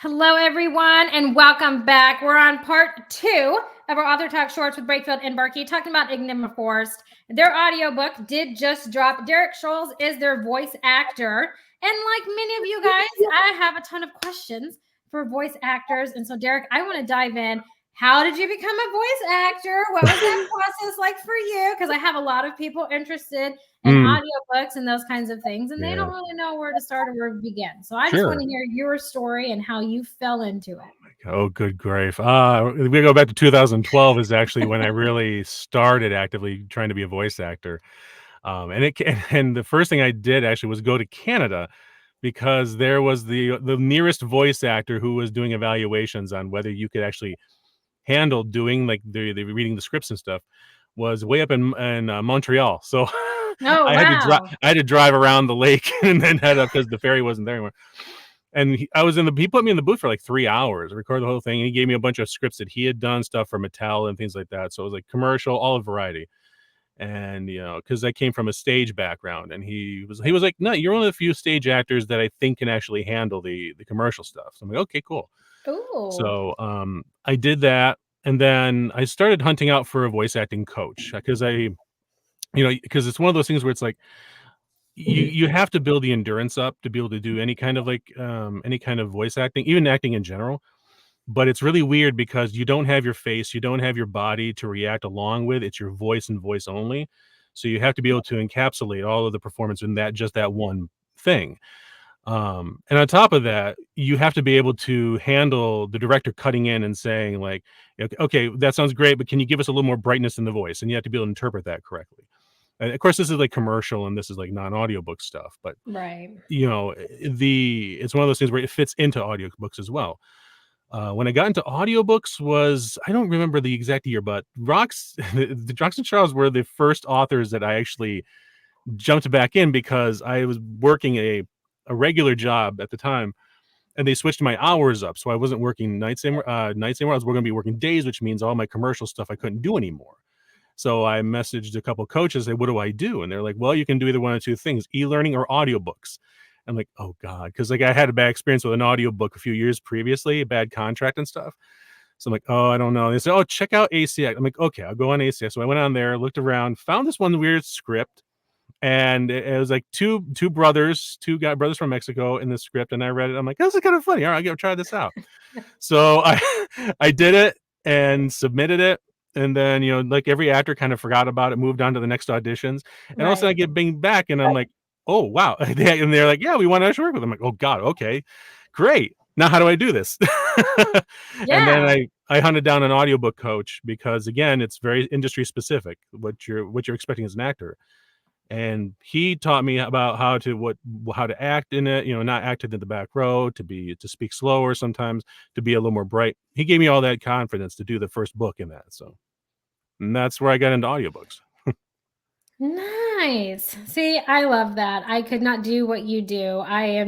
Hello, everyone, and welcome back. We're on part 2 of our Author Talk Shorts with Breakfield and Burkey, talking about Enigma Forced. Their audiobook did just drop. Derek Shoales is their voice actor. And like many of you guys, I have a ton of questions for voice actors. And so, Derek, I want to dive in. How did you become a voice actor? What was that process like for you? Because I have a lot of people interested in audiobooks and those kinds of things, and they don't really know where to start or where to begin. So I just want to hear your story and how you fell into it. Oh, good grief. We go back to 2012 is actually when I really started actively trying to be a voice actor. And the first thing I did actually was go to Canada because there was the nearest voice actor who was doing evaluations on whether you could actually handle doing like the reading the scripts and stuff was way up in Montreal. So I had to drive around the lake and then head up because the ferry wasn't there anymore. And he put me in the booth for like 3 hours, record the whole thing. And he gave me a bunch of scripts that he had done, stuff for Mattel and things like that. So it was like commercial, all of variety. And, cause I came from a stage background, and he was like, no, you're one of the few stage actors that I think can actually handle the commercial stuff. So I'm like, okay, cool. Ooh. So, I did that. And then I started hunting out for a voice acting coach because because it's one of those things where it's like, you have to build the endurance up to be able to do any kind of any kind of voice acting, even acting in general. But it's really weird because you don't have your face, you don't have your body to react along with. It's your voice and voice only. So you have to be able to encapsulate all of the performance in that one thing. And on top of that, you have to be able to handle the director cutting in and saying like, okay, that sounds great, but can you give us a little more brightness in the voice? And you have to be able to interpret that correctly. Of course, this is like commercial and this is like non-audiobook stuff, but right. It's one of those things where it fits into audiobooks as well. When I got into audiobooks I don't remember the exact year, but the Rox and Charles were the first authors that I actually jumped back in because I was working a regular job at the time, and they switched my hours up. So I wasn't working nights anymore. I was going to be working days, which means all my commercial stuff I couldn't do anymore. So I messaged a couple coaches, say, what do I do? And they're like, well, you can do either one of two things, e-learning or audiobooks. I'm like, oh God, because like I had a bad experience with an audiobook a few years previously, a bad contract and stuff. So I'm like, oh, I don't know. They said, oh, check out ACX. I'm like, okay, I'll go on ACX. So I went on there, looked around, found this one weird script. And it was like two brothers from Mexico in the script. And I read it. I'm like, this is kind of funny. All right, I'll go try this out. So I did it and submitted it. And then, like every actor kind of forgot about it, moved on to the next auditions. And all of a sudden I get binged back and I'm like, oh, wow. And they're like, yeah, we want to work with them. I'm like, oh God, okay, great. Now how do I do this? And then I hunted down an audiobook coach because again, it's very industry specific, what you're expecting as an actor. And he taught me about how to act in it, not act in the back row, to speak slower sometimes, to be a little more bright. He gave me all that confidence to do the first book in that. So, and that's where I got into audiobooks. Nice. See, I love that. I could not do what you do. I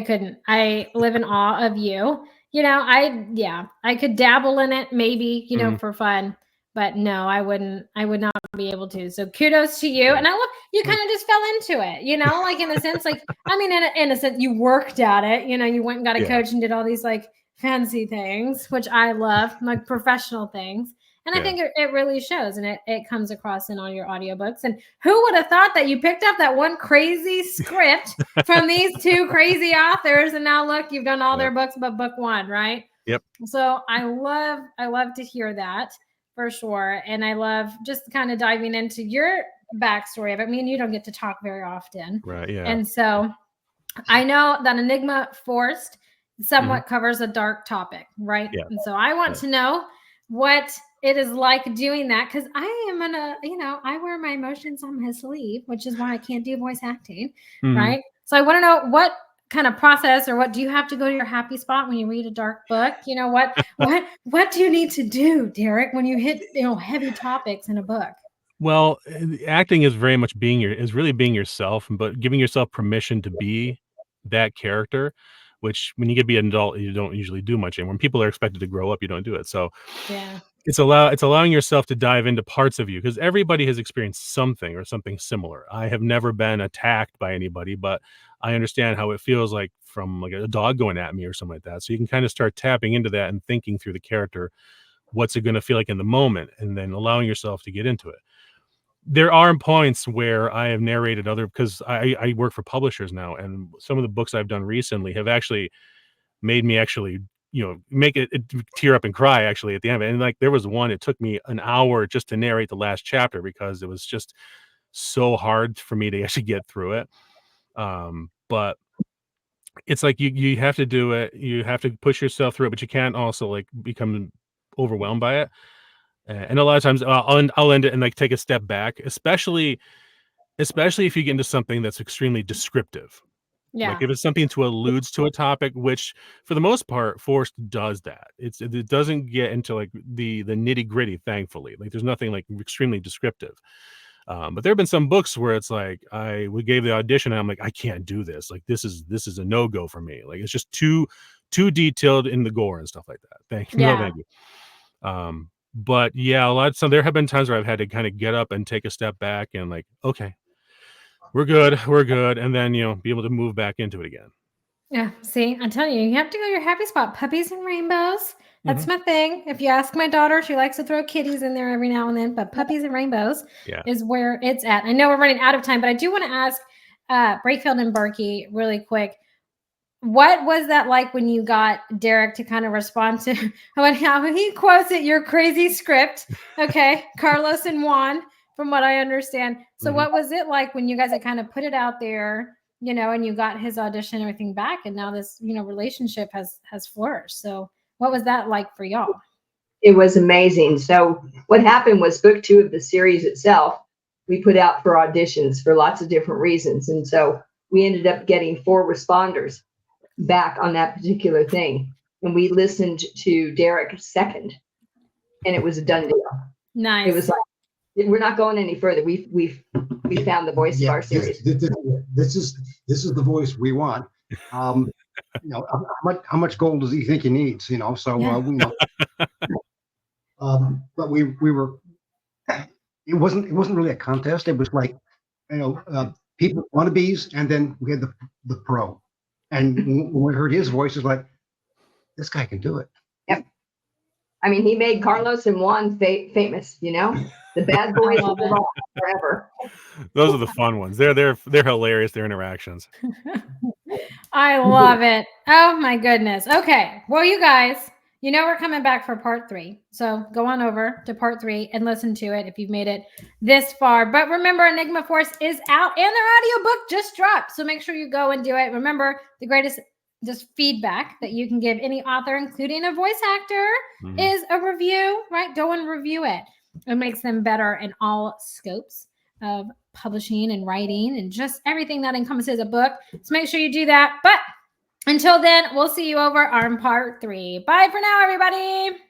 couldn't. I live in awe of you. I could dabble in it maybe, for fun, but no, I would not be able to. So kudos to you. And I love you kind of just fell into it, like in a sense, like, I mean, in a sense you worked at it, you went and got a coach and did all these like fancy things, which I love, like professional things. And I think it really shows, and it comes across in all your audiobooks. And who would have thought that you picked up that one crazy script from these two crazy authors, and now look, you've done all their books but book one, right? Yep. So I love to hear that for sure. And I love just kind of diving into your backstory of it. I mean, you don't get to talk very often. Right, yeah. And so I know that Enigma Forced somewhat covers a dark topic, right? Yeah. And so I want to know what it is like doing that, because I am I wear my emotions on my sleeve, which is why I can't do voice acting, right? So I want to know what kind of process, or what do you have to go to your happy spot when you read a dark book? What do you need to do, Derek, when you hit heavy topics in a book? Well, acting is very much really being yourself, but giving yourself permission to be that character, which when you get to be an adult, you don't usually do much. And when people are expected to grow up, you don't do it. So it's allowing yourself to dive into parts of you, because everybody has experienced something or something similar. I have never been attacked by anybody, but I understand how it feels like from like a dog going at me or something like that. So you can kind of start tapping into that and thinking through the character. What's it going to feel like in the moment? And then allowing yourself to get into it. There are points where I have narrated other, because I work for publishers now, and some of the books I've done recently have actually made me actually, make it tear up and cry actually at the end. And like there was one, it took me an hour just to narrate the last chapter because it was just so hard for me to actually get through it. But it's like you have to do it. You have to push yourself through it, but you can't also like become overwhelmed by it. And a lot of times I'll end it and like take a step back, especially if you get into something that's extremely descriptive. Like, Yeah. if it's something to alludes to a topic, which for the most part, Forced does that. It doesn't get into, like, the nitty-gritty, thankfully. Like, there's nothing, like, extremely descriptive. But there have been some books where it's like, we gave the audition, and I'm like, "I can't do this. Like, this is a no-go for me." Like, it's just too detailed in the gore and stuff like that. No, Yeah. thank you. But, yeah, there have been times where I've had to kinda get up and take a step back and, like, "Okay. We're good," and then, be able to move back into it again. Yeah, see, I'm telling you, you have to go to your happy spot. Puppies and rainbows. That's Mhm. my thing. If you ask my daughter, she likes to throw kitties in there every now and then, but puppies and rainbows Yeah. is where it's at. I know we're running out of time, but I do want to ask Breakfield and Burkey really quick. What was that like when you got Derek to kind of respond to how he quotes it, your crazy script? Okay, Carlos and Juan, from what I understand. So, Mhm. what was it like when you guys had kind of put it out there, and you got his audition and everything back, and now this, relationship has flourished. So, what was that like for y'all? It was amazing. So what happened was book 2 of the series itself, we put out for auditions for lots of different reasons. And so we ended up getting 4 responders back on that particular thing. And we listened to Derek second, and it was a done deal. It was Nice. like, we're not going any further. We found the voice of our series. This is the voice we want. How much gold does he think he needs? So Yeah. but we were. It wasn't really a contest. It was like, people wannabes, and then we had the pro. And when we heard his voice, it's like, this guy can do it. Yep. I mean, he made Carlos and Juan famous. The bad boys will live on forever. Those are the fun ones. They're hilarious, their interactions. I love it. Oh my goodness. Okay. Well, you guys, we're coming back for part 3. So go on over to part 3 and listen to it if you've made it this far. But remember, Enigma Force is out and their audiobook just dropped. So make sure you go and do it. Remember, the greatest just feedback that you can give any author, including a voice actor, is a review, right? Go and review it. It makes them better in all scopes of publishing and writing and just everything that encompasses a book. So make sure you do that. But until then, we'll see you over on part 3. Bye for now, everybody.